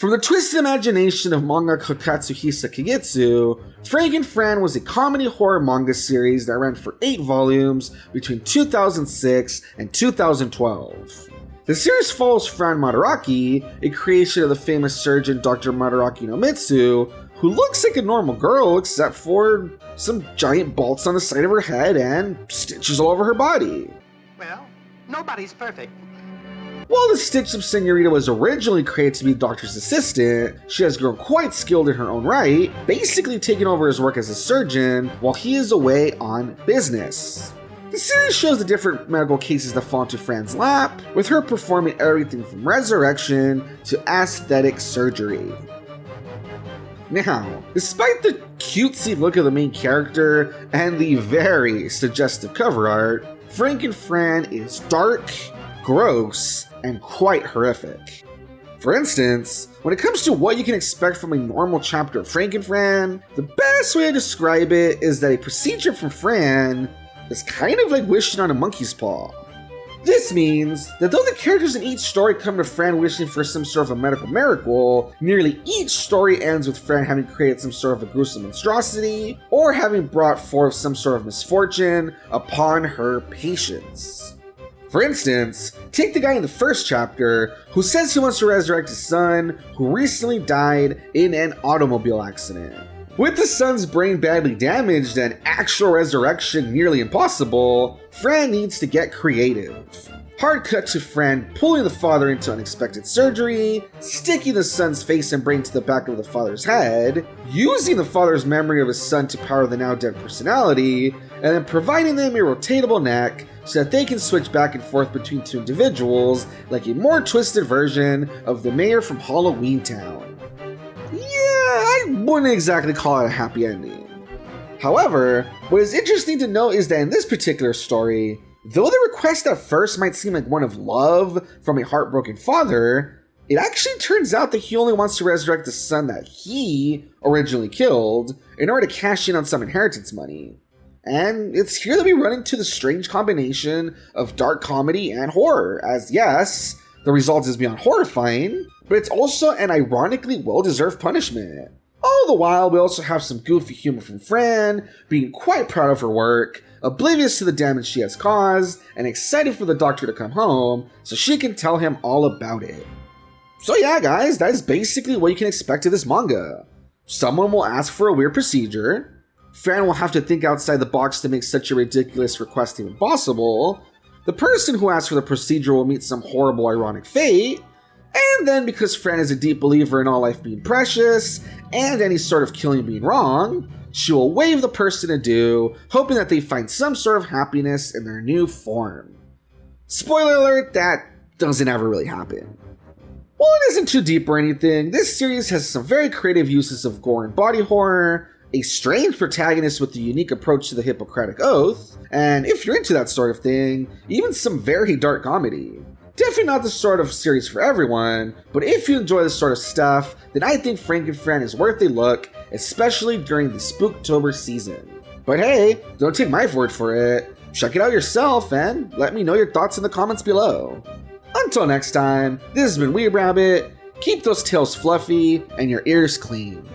From the twisted imagination of mangaka Katsuhisa Kagetsu, Franken Fran was a comedy horror manga series that ran for 8 volumes between 2006 and 2012. The series follows Fran Madaraki, a creation of the famous surgeon Dr. Madaraki no Mitsu, who looks like a normal girl except for some giant bolts on the side of her head and stitches all over her body. Well, nobody's perfect. While the stitched-up senorita was originally created to be the doctor's assistant, she has grown quite skilled in her own right, basically taking over his work as a surgeon while he is away on business. The series shows the different medical cases that fall into Fran's lap, with her performing everything from resurrection to aesthetic surgery. Now, despite the cutesy look of the main character and the very suggestive cover art, Franken Fran is dark, gross, and quite horrific. For instance, when it comes to what you can expect from a normal chapter of Franken Fran, the best way to describe it is that a procedure from Fran is kind of like wishing on a monkey's paw. This means that though the characters in each story come to Fran wishing for some sort of a medical miracle, nearly each story ends with Fran having created some sort of a gruesome monstrosity, or having brought forth some sort of misfortune upon her patients. For instance, take the guy in the first chapter who says he wants to resurrect his son who recently died in an automobile accident. With the son's brain badly damaged and actual resurrection nearly impossible, Fran needs to get creative. Hard cut to Fran pulling the father into unexpected surgery, sticking the son's face and brain to the back of the father's head, using the father's memory of his son to power the now dead personality, and then providing them a rotatable neck so that they can switch back and forth between two individuals like a more twisted version of the mayor from Halloween Town. Yeah, I wouldn't exactly call it a happy ending. However, what is interesting to note is that in this particular story, though the request at first might seem like one of love from a heartbroken father, it actually turns out that he only wants to resurrect the son that he originally killed in order to cash in on some inheritance money. And it's here that we run into the strange combination of dark comedy and horror, as yes, the result is beyond horrifying, but it's also an ironically well-deserved punishment. All the while, we also have some goofy humor from Fran, being quite proud of her work, oblivious to the damage she has caused, and excited for the doctor to come home so she can tell him all about it. So yeah guys, that is basically what you can expect of this manga. Someone will ask for a weird procedure, Fran will have to think outside the box to make such a ridiculous request even possible, the person who asks for the procedure will meet some horrible ironic fate, and then because Fran is a deep believer in all life being precious, and any sort of killing being wrong, she will wave the person adieu, hoping that they find some sort of happiness in their new form. Spoiler alert, that doesn't ever really happen. While it isn't too deep or anything, this series has some very creative uses of gore and body horror, a strange protagonist with a unique approach to the Hippocratic Oath, and if you're into that sort of thing, even some very dark comedy. Definitely not the sort of series for everyone, but if you enjoy this sort of stuff, then I think Franken Fran is worth a look, especially during the Spooktober season. But hey, don't take my word for it. Check it out yourself and let me know your thoughts in the comments below. Until next time, this has been Weeb Rabbit. Keep those tails fluffy and your ears clean.